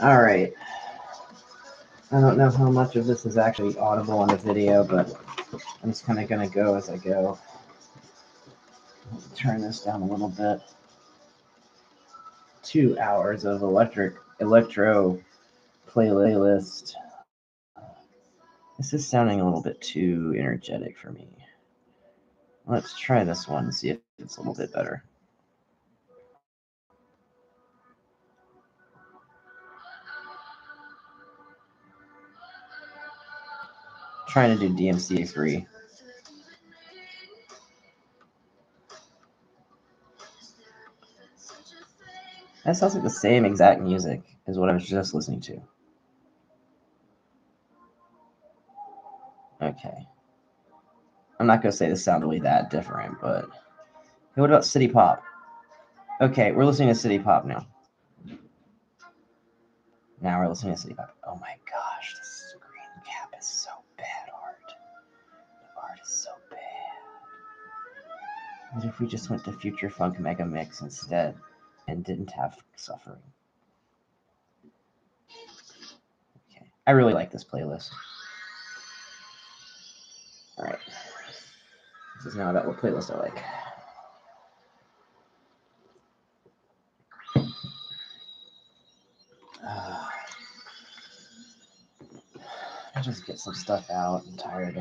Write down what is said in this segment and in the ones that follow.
All right. I don't know how much of this is actually audible on the video, but I'm just kind of going to go as I go. Turn this down a little bit. 2 hours of electro playlist. This is sounding a little bit too energetic for me. Let's try this one and see if it's a little bit better. Trying to do DMCA-free. That sounds like the same exact music as what I was just listening to. Okay. I'm not going to say this sounds really that different, but hey, what about City Pop? Okay, we're listening to City Pop now. Now we're listening to City Pop. Oh my gosh, the screen cap is so bad, Art. The art is so bad. What if we just went to Future Funk Mega Mix instead and didn't have suffering? Okay, I really like this playlist. All right, this is now about what playlist I like. I just get some stuff out. I'm tired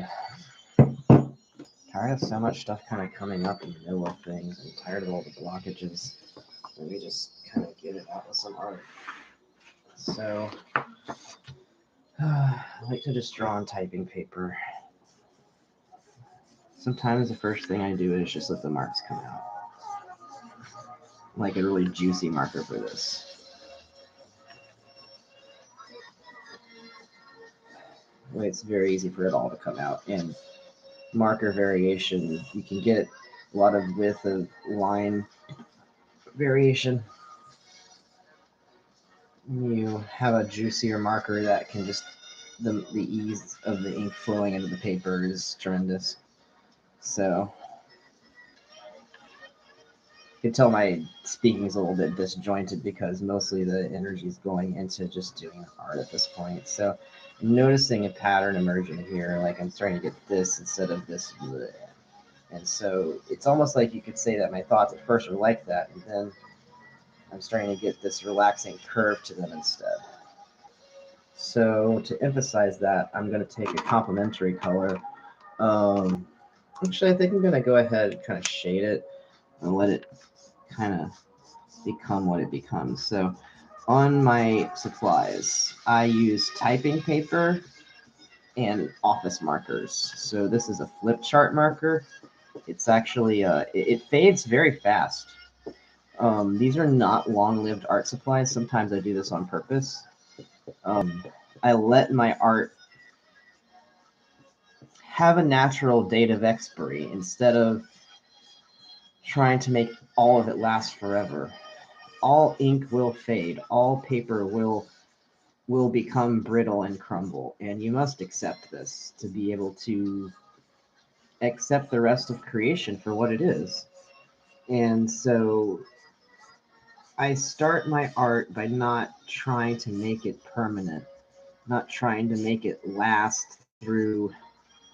of so much stuff kind of coming up in the middle of things. I'm tired of all the blockages. Let me just kind of get it out with some art. So I like to just draw on typing paper. Sometimes the first thing I do is just let the marks come out. Like a really juicy marker for this. It's very easy for it all to come out. And marker variation, you can get a lot of width of line variation. You have a juicier marker that can just, the ease of the ink flowing into the paper is tremendous. So you can tell my speaking is a little bit disjointed because mostly the energy is going into just doing art at this point. So I'm noticing a pattern emerging here, like I'm starting to get this instead of this. Bleh. And so it's almost like you could say that my thoughts at first were like that, and then I'm starting to get this relaxing curve to them instead. So to emphasize that, I'm going to take a complementary color. Actually, I think I'm going to go ahead and kind of shade it and let it kind of become what it becomes. So on my supplies, I use typing paper and office markers. So this is a flip chart marker. It's actually, it fades very fast. These are not long-lived art supplies. Sometimes I do this on purpose. I let my art have a natural date of expiry instead of trying to make all of it last forever. All ink will fade. All paper will become brittle and crumble, and you must accept this to be able to accept the rest of creation for what it is. And so I start my art by not trying to make it permanent, not trying to make it last through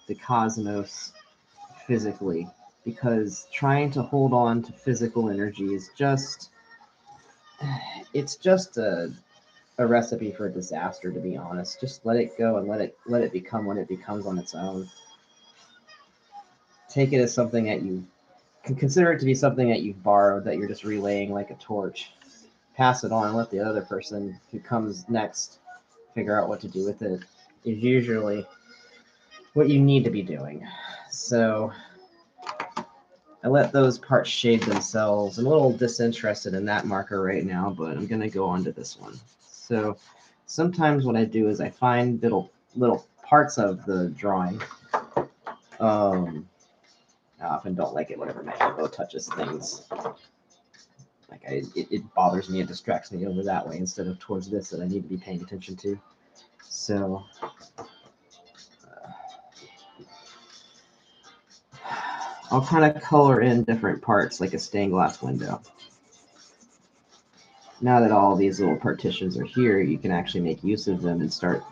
the cosmos physically, because trying to hold on to physical energy is just, it's just a recipe for disaster, to be honest. Just let it go and let it become what it becomes on its own. Take it as something that you can consider it to be something that you've borrowed, that you're just relaying like a torch. Pass it on and let the other person who comes next figure out what to do with it, is usually what you need to be doing. So I let those parts shade themselves. I'm a little disinterested in that marker right now, but I'm going to go on to this one. So sometimes what I do is I find little parts of the drawing. I often don't like it whenever my elbow touches things. Like it bothers me, it distracts me over that way instead of towards this that I need to be paying attention to. So I'll kind of color in different parts like a stained glass window. now that all these little partitions are here, you can actually make use of them and start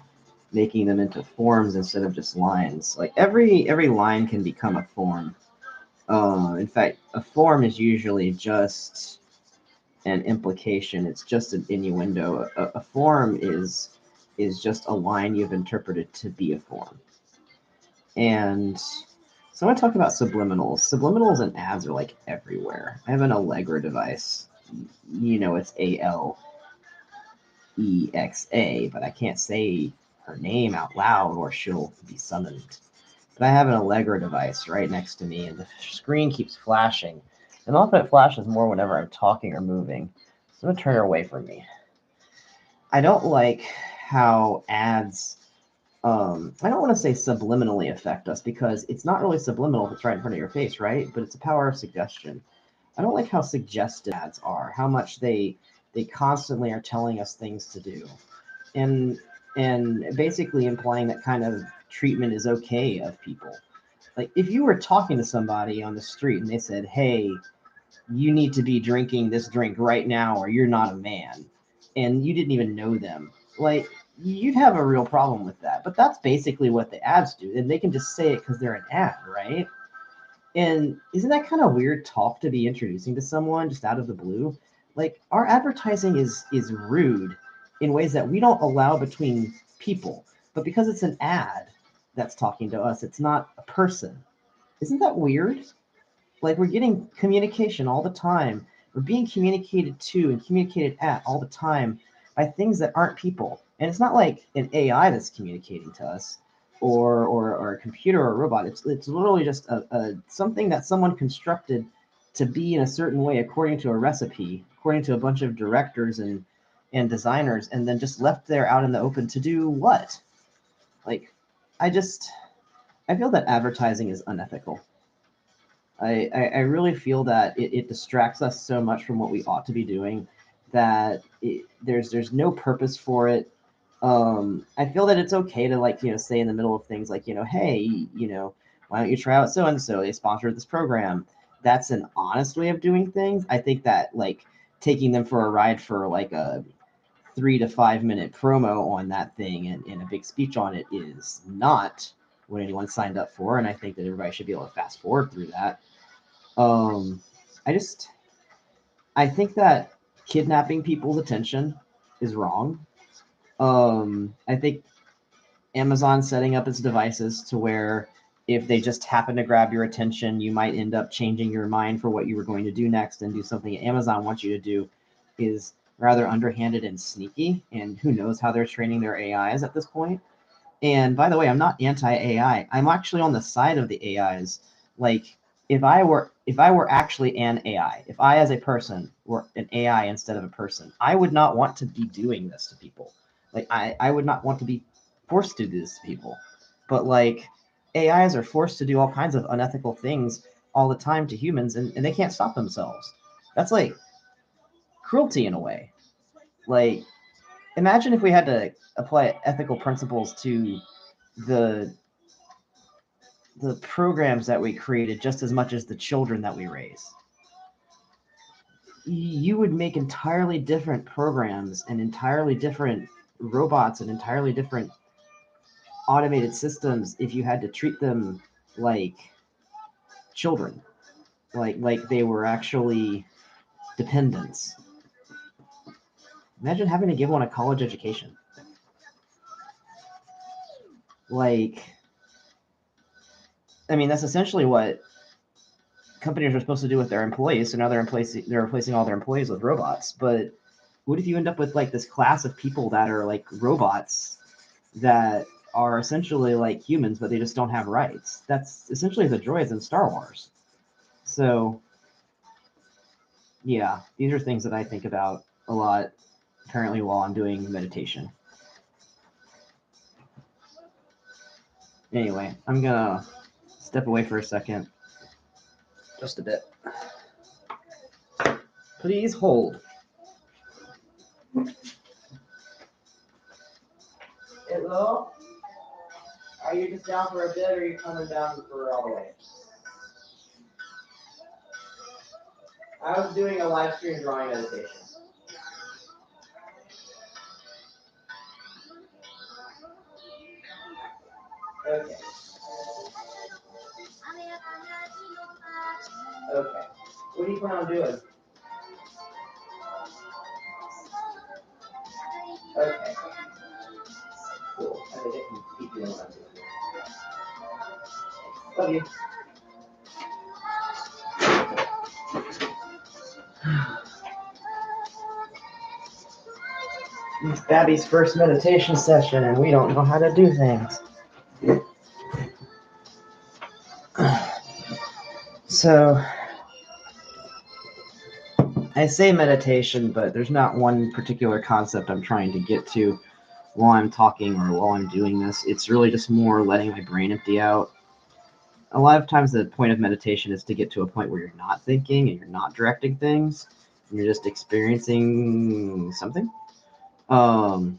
making them into forms instead of just lines. Like every line can become a form. In fact, a form is usually just an implication. It's just an innuendo. A form is just a line you've interpreted to be a form. And so I want to talk about subliminals. Subliminals and ads are like everywhere. I have an Allegra device. You know, it's ALEXA, but I can't say her name out loud or she'll be summoned. But I have an Allegra device right next to me, and the screen keeps flashing. And often it flashes more whenever I'm talking or moving. So I'm going to turn her away from me. I don't like how ads, I don't want to say subliminally affect us because it's not really subliminal if it's right in front of your face, right? But it's a power of suggestion. I don't like how suggestive ads are, how much they constantly are telling us things to do. And and basically implying that kind of treatment is okay of people. Like if you were talking to somebody on the street and they said, "Hey, you need to be drinking this drink right now or you're not a man," and you didn't even know them, like you'd have a real problem with that. But that's basically what the ads do, and they can just say it because they're an ad, right? And isn't that kind of weird talk to be introducing to someone just out of the blue? Like our advertising is rude in ways that we don't allow between people, but because it's an ad that's talking to us, it's not a person. Isn't that weird? Like we're getting communication all the time. We're being communicated to and communicated at all the time by things that aren't people. And it's not like an AI that's communicating to us or a computer or a robot. It's literally just a something that someone constructed to be in a certain way according to a recipe, according to a bunch of directors and designers, and then just left there out in the open to do what? Like I just I feel that advertising is unethical. I really feel that it distracts us so much from what we ought to be doing that there's no purpose for it. I feel that it's okay to like say in the middle of things like hey why don't you try out so and so, they sponsored this program. That's an honest way of doing things. I think that like taking them for a ride for like a 3 to 5 minute promo on that thing and a big speech on it is not what anyone signed up for, and I think that everybody should be able to fast forward through that. um, I just I think that kidnapping people's attention is wrong. I think Amazon setting up its devices to where if they just happen to grab your attention, you might end up changing your mind for what you were going to do next and do something Amazon wants you to do is rather underhanded and sneaky. And who knows how they're training their AIs at this point. And by the way, I'm not anti-AI. I'm actually on the side of the AIs. Like if I were actually an AI, if I as a person were an AI instead of a person, I would not want to be doing this to people. Like I would not want to be forced to do this to people. But like AIs are forced to do all kinds of unethical things all the time to humans and they can't stop themselves. That's like cruelty in a way. Like imagine if we had to apply ethical principles to the the programs that we created just as much as the children that we raise. You would make entirely different programs and entirely different robots and entirely different automated systems if you had to treat them like children, like they were actually dependents. Imagine having to give one a college education. Like, I mean, that's essentially what companies are supposed to do with their employees. So now they're replacing all their employees with robots. But what if you end up with like this class of people that are like robots that are essentially like humans, but they just don't have rights? That's essentially the droids in Star Wars. So yeah, these are things that I think about a lot apparently while I'm doing meditation. Anyway, I'm gonna step away for a second. Just a bit. Please hold. Hello? Are you just down for a bit or are you coming down for all the way? I was doing a live stream drawing meditation. Okay. Okay. What do you plan on doing? Okay. Cool. I think I can keep doing what I'm doing. Love you. It's Babby's first meditation session, and we don't know how to do things. So, I say meditation, but there's not one particular concept I'm trying to get to while I'm talking or while I'm doing this. It's really just more letting my brain empty out. A lot of times the point of meditation is to get to a point where you're not thinking and you're not directing things, and you're just experiencing something. I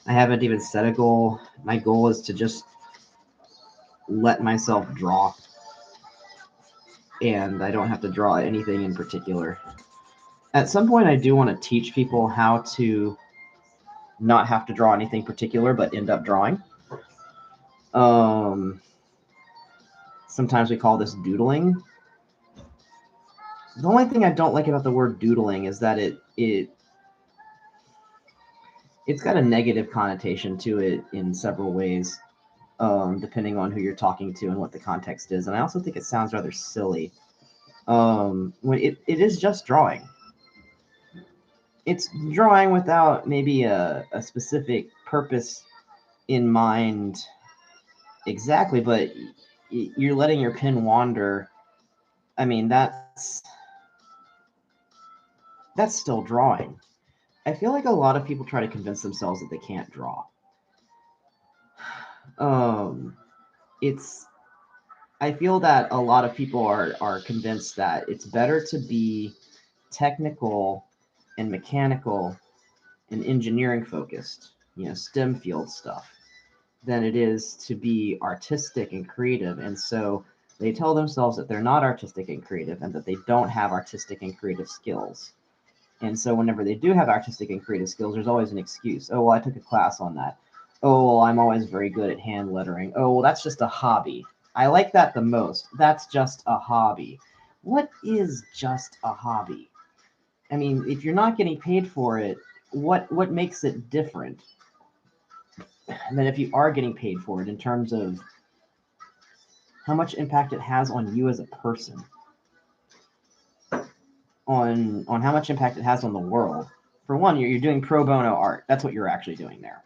haven't even set a goal. My goal is to just let myself draw, and I don't have to draw anything in particular. At some point, I do want to teach people how to not have to draw anything particular, but end up drawing. Sometimes we call this doodling. The only thing I don't like about the word doodling is that it's got a negative connotation to it in several ways, depending on who you're talking to and what the context is. And I also think it sounds rather silly. When it is just drawing. It's drawing without maybe a specific purpose in mind exactly, but you're letting your pen wander. I mean, that's still drawing. I feel like a lot of people try to convince themselves that they can't draw. It's I feel that a lot of people are convinced that it's better to be technical and mechanical and engineering focused, STEM field stuff, than it is to be artistic and creative. And so they tell themselves that they're not artistic and creative and that they don't have artistic and creative skills. And so whenever they do have artistic and creative skills, there's always an excuse. Oh, well, I took a class on that. Oh, well, I'm always very good at hand lettering. Oh, well, that's just a hobby. I like that the most. That's just a hobby. What is just a hobby? I mean, if you're not getting paid for it, what makes it different than if you are getting paid for it in terms of how much impact it has on you as a person, on how much impact it has on the world? For one, you're doing pro bono art. That's what you're actually doing there.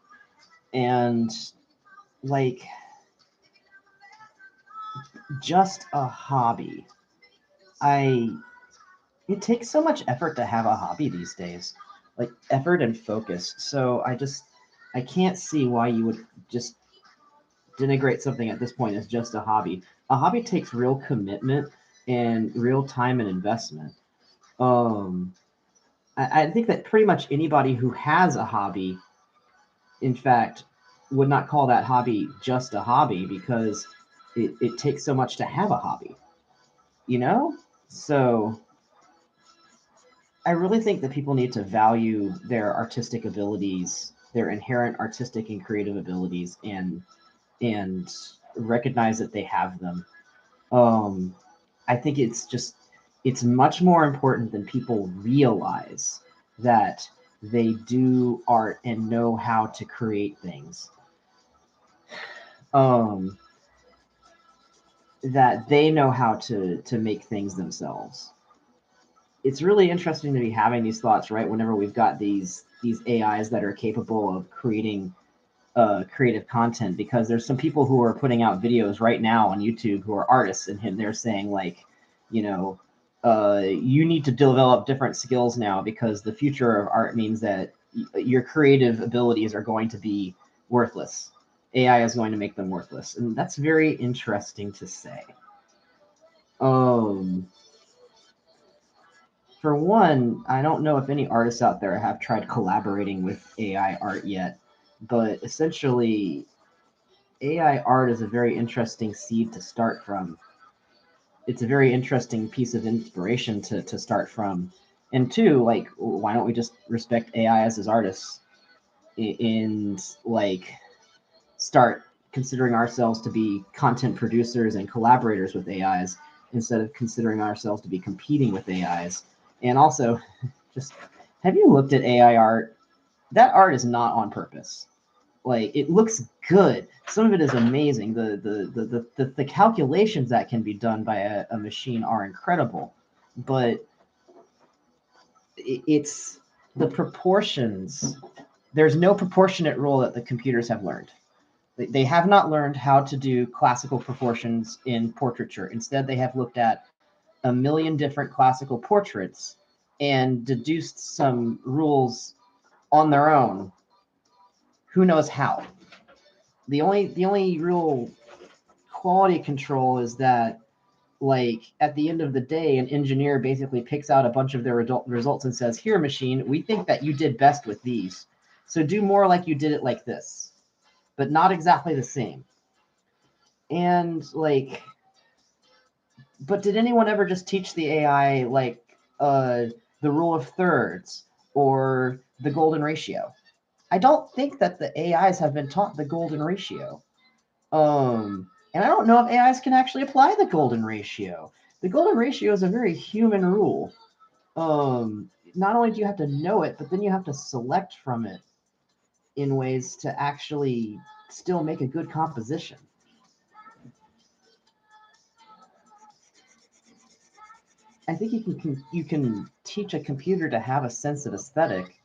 And like, just a hobby. It takes so much effort to have a hobby these days, like effort and focus. So I can't see why you would just denigrate something at this point as just a hobby. A hobby takes real commitment and real time and investment. I think that pretty much anybody who has a hobby, in fact, would not call that hobby just a hobby because it takes so much to have a hobby, you know? So I really think that people need to value their artistic abilities, their inherent artistic and creative abilities, and recognize that they have them. Um, I think it's much more important than people realize that they do art and know how to create things. Um, that they know how to make things themselves. It's really interesting to be having these thoughts, right? Whenever we've got these AIs that are capable of creating creative content, because there's some people who are putting out videos right now on YouTube who are artists, and they're saying like, you know, you need to develop different skills now because the future of art means that your creative abilities are going to be worthless. AI is going to make them worthless, and that's very interesting to say. Um, for one, I don't know if any artists out there have tried collaborating with AI art yet, but essentially, AI art is a very interesting seed to start from. It's a very interesting piece of inspiration to start from. And two, like, why don't we just respect AI as artists and like start considering ourselves to be content producers and collaborators with AIs instead of considering ourselves to be competing with AIs. And also, just have you looked at AI art? That art is not on purpose. Like, it looks good. Some of it is amazing. The calculations that can be done by a machine are incredible, but it's the proportions. There's no proportionate rule that the computers have learned. They have not learned how to do classical proportions in portraiture. Instead, they have looked at a million different classical portraits and deduced some rules on their own. Who knows how? The only real quality control is that, like, at the end of the day, an engineer basically picks out a bunch of their results and says, here, machine, we think that you did best with these. So do more like you did it like this, but not exactly the same. And, like, but did anyone ever just teach the AI, like, the rule of thirds or the golden ratio? I don't think that the AIs have been taught the golden ratio. And I don't know if AIs can actually apply the golden ratio. The golden ratio is a very human rule. Not only do you have to know it, but then you have to select from it in ways to actually still make a good composition. I think you can teach a computer to have a sense of aesthetic,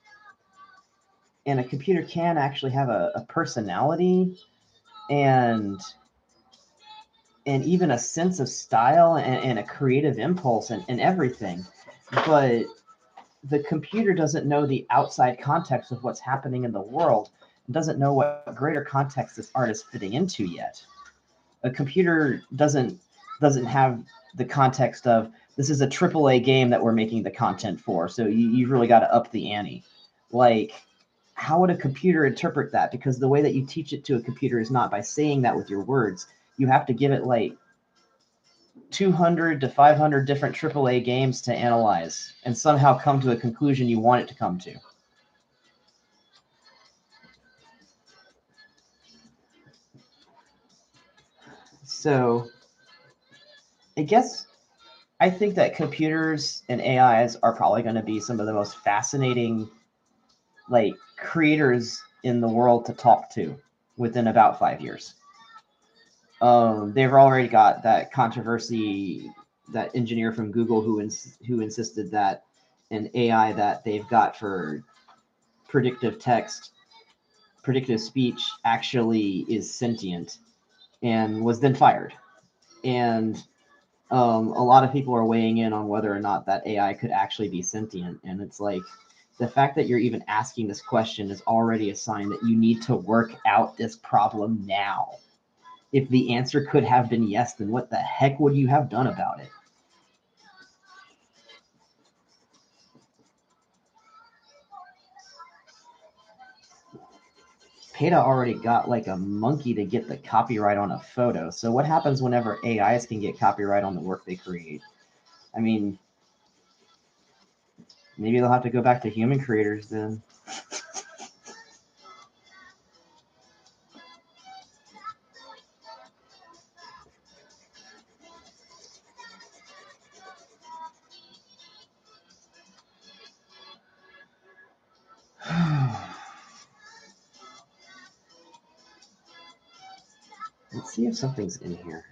and a computer can actually have a personality and even a sense of style and a creative impulse and everything. But the computer doesn't know the outside context of what's happening in the world, and doesn't know what greater context this art is fitting into yet. A computer doesn't have the context of, this is a AAA game that we're making the content for, so you've really got to up the ante. Like, how would a computer interpret that? Because the way that you teach it to a computer is not by saying that with your words. You have to give it like 200 to 500 different AAA games to analyze and somehow come to a conclusion you want it to come to. So I think that computers and AIs are probably going to be some of the most fascinating, like, creators in the world to talk to within about 5 years. They've already got that controversy, that engineer from Google who insisted that an AI that they've got for predictive speech actually is sentient, and was then fired. And a lot of people are weighing in on whether or not that AI could actually be sentient. And it's like, the fact that you're even asking this question is already a sign that you need to work out this problem now. If the answer could have been yes, then what the heck would you have done about it? PETA already got like a monkey to get the copyright on a photo. So what happens whenever AIs can get copyright on the work they create? I mean, maybe they'll have to go back to human creators then. Let's see if something's in here.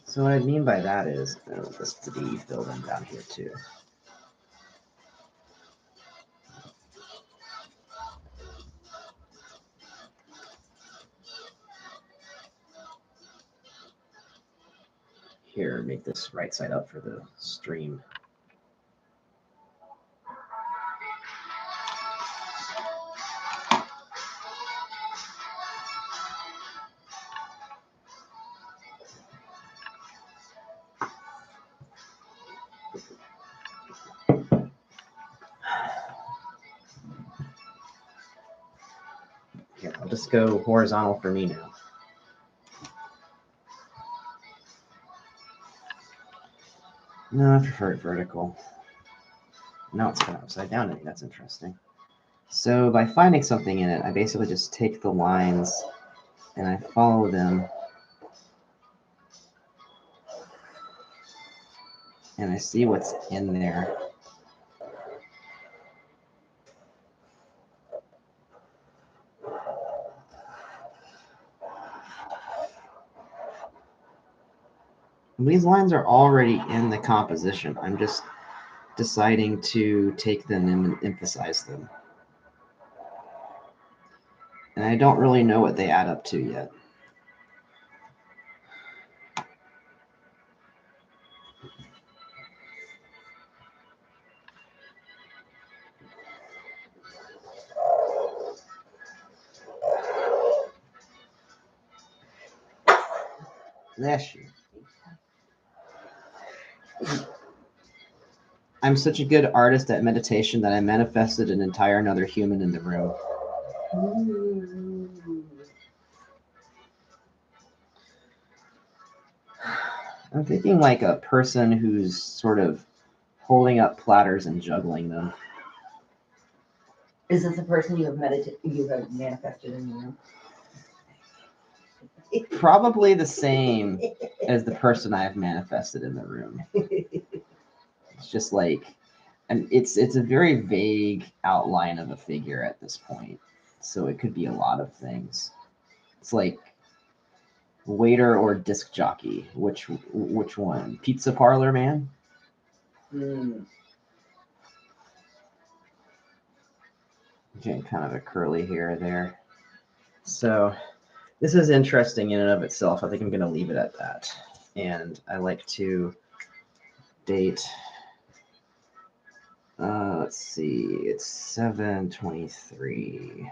So what I mean by that is, I want this to be filled in down here too. Here, make this right side up for the stream. Here, I'll just go horizontal for me now. No, I prefer it vertical. No, it's kind of upside down. I think that's interesting. So by finding something in it, I basically just take the lines and I follow them. And I see what's in there. These lines are already in the composition. I'm just deciding to take them and emphasize them. And I don't really know what they add up to yet. Bless you. I'm such a good artist at meditation that I manifested an entire another human in the room. I'm thinking like a person who's sort of holding up platters and juggling them. Is this a person you have manifested in the room? Probably the same as the person I have manifested in the room. It's just like, and it's a very vague outline of a figure at this point. So it could be a lot of things. It's like waiter or disc jockey. Which one? Pizza parlor man? Okay, kind of a curly hair there. So this is interesting in and of itself. I think I'm going to leave it at that. And I like to date. Let's see. It's 7/23/22,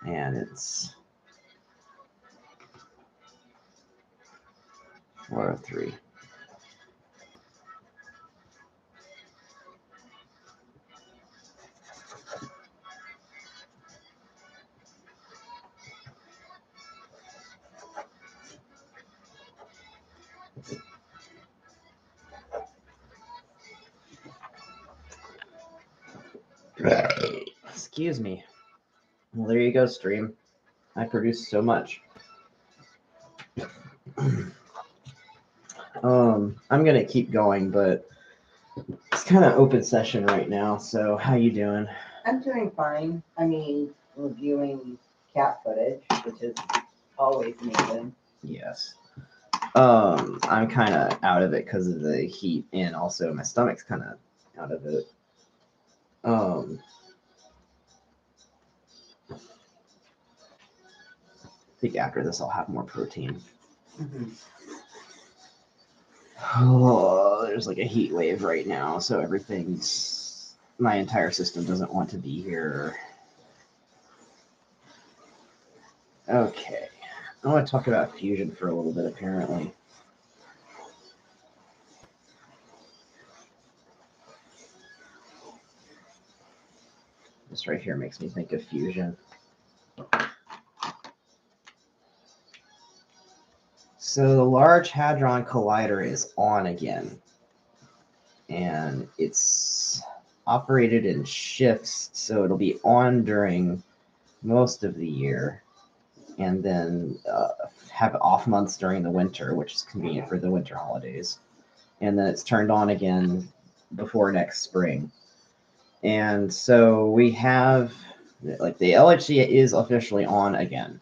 and it's 4:03. Excuse me. Well, there you go, stream. I produce so much. I'm gonna keep going, but it's kind of open session right now. So how you doing? I'm doing fine. I mean, reviewing cat footage, which is always amazing. Yes. I'm kind of out of it because of the heat, and also my stomach's kind of out of it. I think after this I'll have more protein. Mm-hmm. Oh, there's like a heat wave right now, so my entire system doesn't want to be here. Okay, I want to talk about fusion for a little bit, apparently. This right here makes me think of fusion. So the Large Hadron Collider is on again, and it's operated in shifts, so it'll be on during most of the year, and then have off months during the winter, which is convenient for the winter holidays, and then it's turned on again before next spring. And so we have, like, the LHC is officially on again.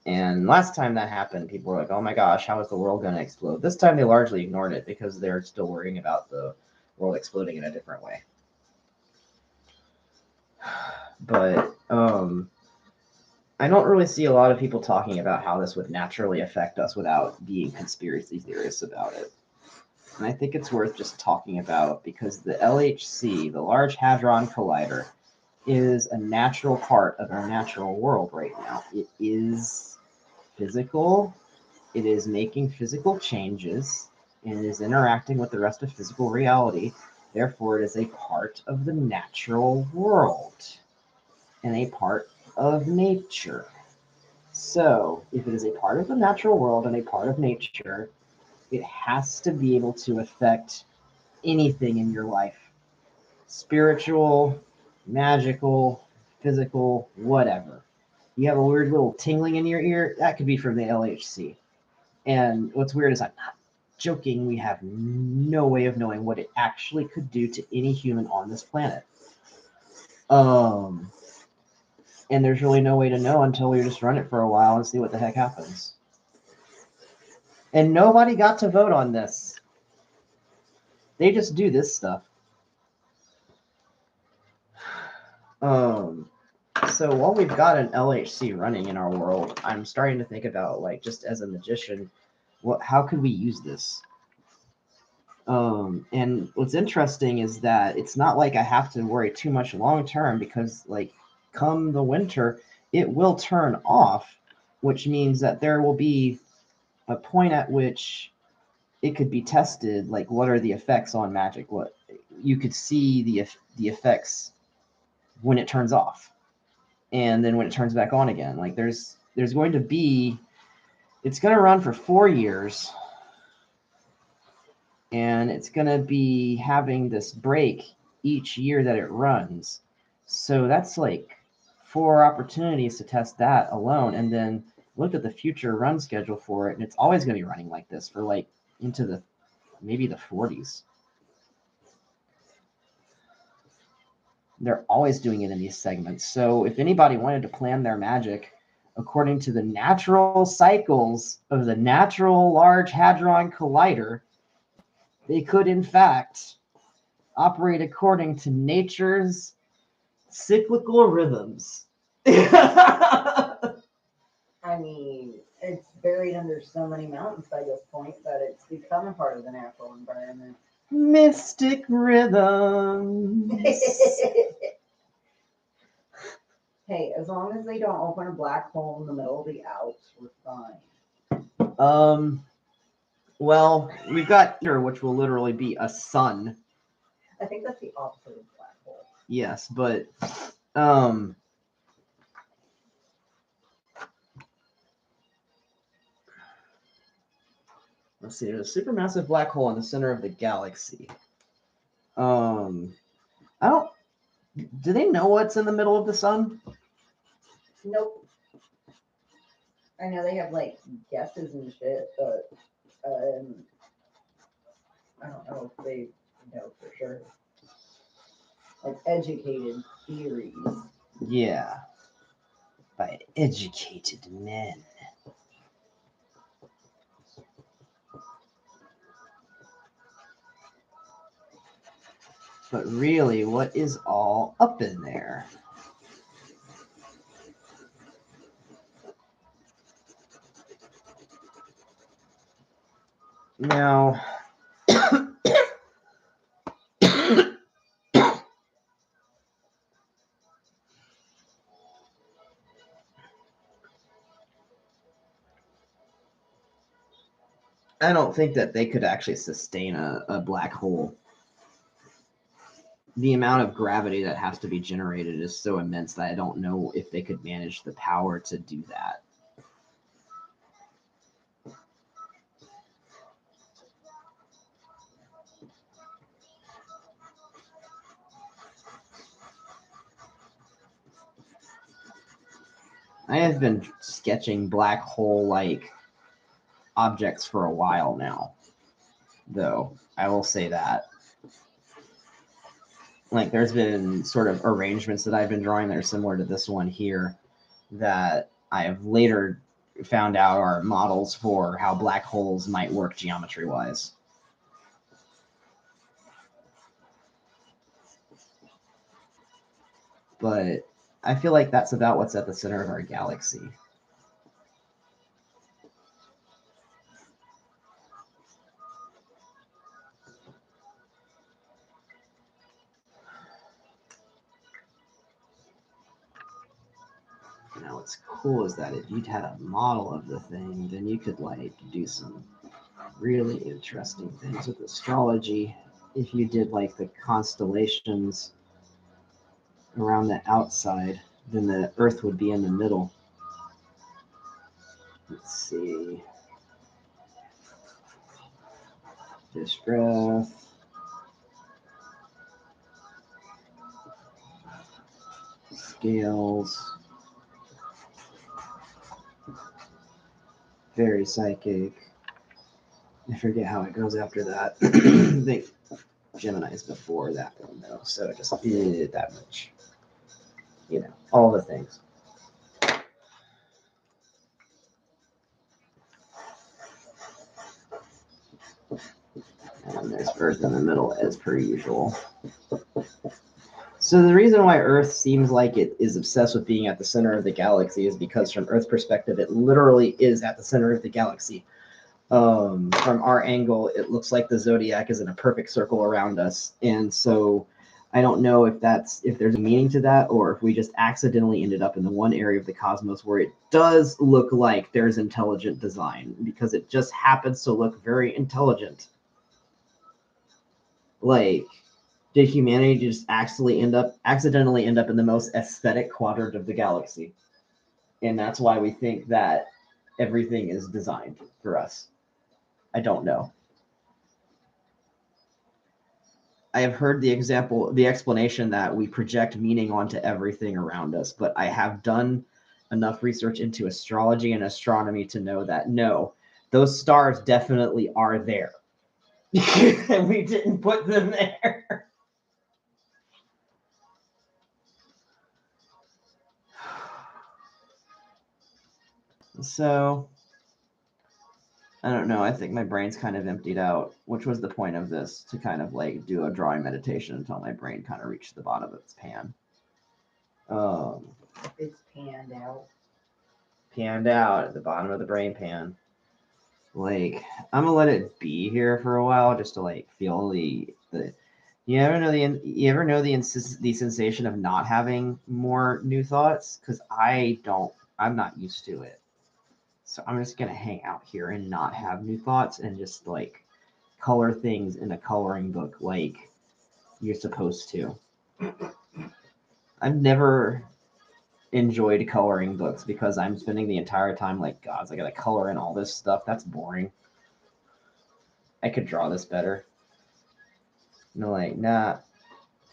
And last time that happened, people were like, oh my gosh, how is the world going to explode? This time they largely ignored it because they're still worrying about the world exploding in a different way. But I don't really see a lot of people talking about how this would naturally affect us without being conspiracy theorists about it. And I think it's worth just talking about because the LHC, the Large Hadron Collider, is a natural part of our natural world right now. It is physical. It is making physical changes and it is interacting with the rest of physical reality. Therefore, it is a part of the natural world and a part of nature. So, if it is a part of the natural world and a part of nature, it has to be able to affect anything in your life, spiritual, magical, physical, whatever. You have a weird little tingling in your ear, that could be from the LHC. And what's weird is I'm not joking, we have no way of knowing what it actually could do to any human on this planet. And there's really no way to know until we just run it for a while and see what the heck happens. And nobody got to vote on this. They just do this stuff. So while we've got an LHC running in our world, I'm starting to think about, like, just as a magician, how could we use this? And what's interesting is that it's not like I have to worry too much long term, because, like, come the winter, it will turn off, which means that there will be a point at which it could be tested, like, what are the effects on magic? What you could see the effects when it turns off, and then when it turns back on again. Like, there's going to be, it's going to run for 4 years, and it's going to be having this break each year that it runs. So that's like 4 opportunities to test that alone, and then look at the future run schedule for it, and it's always going to be running like this for, like, into the maybe the 40s. They're always doing it in these segments. So if anybody wanted to plan their magic according to the natural cycles of the Natural Large Hadron Collider, they could, in fact, operate according to nature's cyclical rhythms. I mean, it's buried under so many mountains by this point that it's become a part of the natural environment. Mystic rhythms. Hey, as long as they don't open a black hole in the middle of the Alps, we're fine. Well, we've got here, which will literally be a sun. I think that's the opposite of black hole. Yes, but let's see. There's a supermassive black hole in the center of the galaxy. I don't. Do they know what's in the middle of the sun? Nope. I know they have, like, guesses and shit, but I don't know if they know for sure. Like, educated theories. Yeah, by educated men. But really, what is all up in there? Now, I don't think that they could actually sustain a black hole. The amount of gravity that has to be generated is so immense that I don't know if they could manage the power to do that. I have been sketching black hole-like objects for a while now, though. I will say that. Like, there's been sort of arrangements that I've been drawing that are similar to this one here that I have later found out are models for how black holes might work geometry-wise. But I feel like that's about what's at the center of our galaxy. Now, what's cool is that if you'd had a model of the thing, then you could, like, do some really interesting things with astrology. If you did, like, the constellations around the outside, then the Earth would be in the middle. Let's see. Fish breath. scales. Very psychic. I forget how it goes after that. I think Gemini's before that one though, so it just did that much. You know, all the things. And there's Earth in the middle as per usual. So the reason why Earth seems like it is obsessed with being at the center of the galaxy is because from Earth's perspective, it literally is at the center of the galaxy. From our angle, it looks like the zodiac is in a perfect circle around us. And so I don't know if there's a meaning to that, or if we just accidentally ended up in the one area of the cosmos where it does look like there's intelligent design, because it just happens to look very intelligent. Like, did humanity just accidentally end up in the most aesthetic quadrant of the galaxy? And that's why we think that everything is designed for us. I don't know. I have heard the explanation that we project meaning onto everything around us, but I have done enough research into astrology and astronomy to know that no, those stars definitely are there. And we didn't put them there. So, I don't know. I think my brain's kind of emptied out, which was the point of this, to kind of like do a drawing meditation until my brain kind of reached the bottom of its pan. It's panned out. Panned out at the bottom of the brain pan. Like, I'm gonna let it be here for a while just to like feel the you ever know the sensation of not having more new thoughts? Because I'm not used to it. So I'm just gonna hang out here and not have new thoughts and just like color things in a coloring book like you're supposed to. I've never enjoyed coloring books because I'm spending the entire time like, gods, I gotta color in all this stuff. That's boring. I could draw this better. No, like, nah,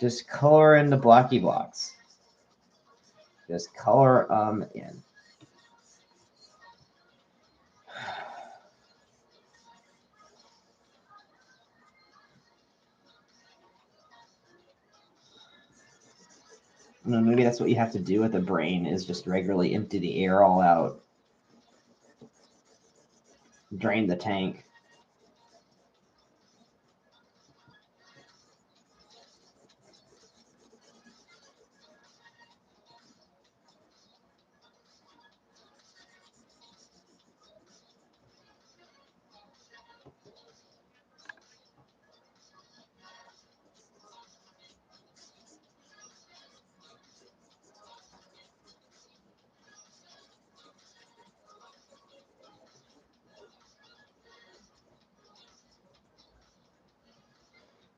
just color in the blocky blocks. Just color in. You know, maybe that's what you have to do with the brain, is just regularly empty the air all out. Drain the tank.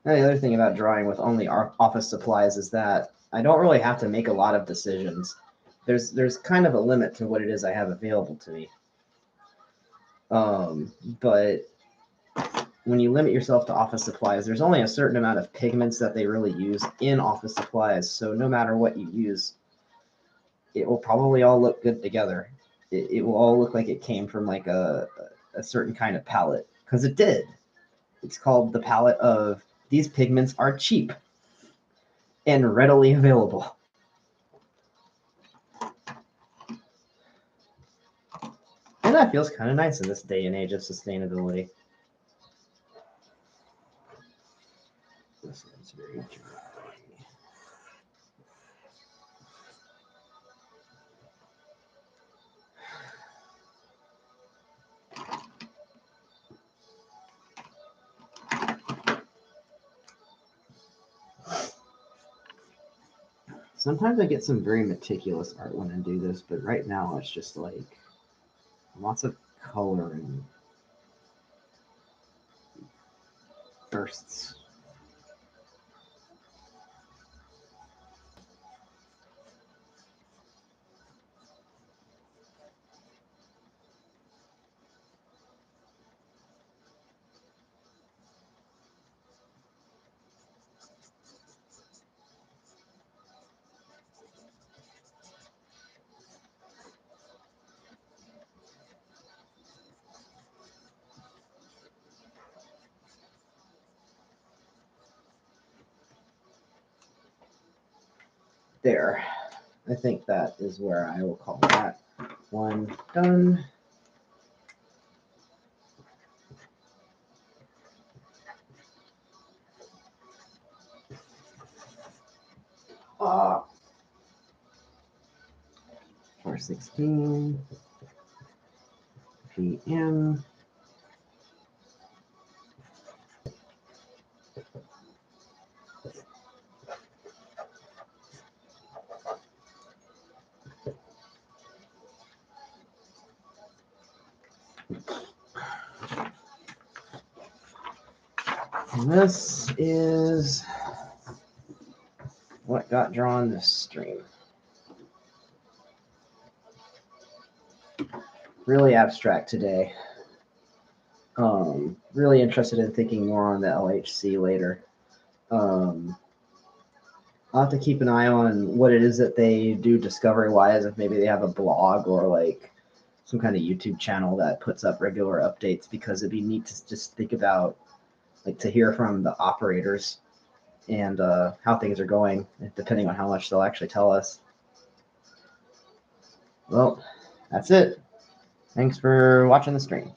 Now, the other thing about drawing with only office supplies is that I don't really have to make a lot of decisions. There's kind of a limit to what it is I have available to me. But when you limit yourself to office supplies, there's only a certain amount of pigments that they really use in office supplies. So no matter what you use, it will probably all look good together. It will all look like it came from like a certain kind of palette, because it did. It's called the palette of these pigments are cheap and readily available. And that feels kind of nice in this day and age of sustainability. This is very dry. Sometimes I get some very meticulous art when I do this, but right now it's just like lots of color and bursts. there. I think that is where I will call that one done. Ah. 4:16 p.m. And this is what got drawn this stream. Really abstract today. Really interested in thinking more on the LHC later. I'll have to keep an eye on what it is that they do discovery-wise, if maybe they have a blog or like some kind of YouTube channel that puts up regular updates, because it'd be neat to just think about, like, to hear from the operators and how things are going, depending on how much they'll actually tell us. Well, that's it. Thanks for watching the stream.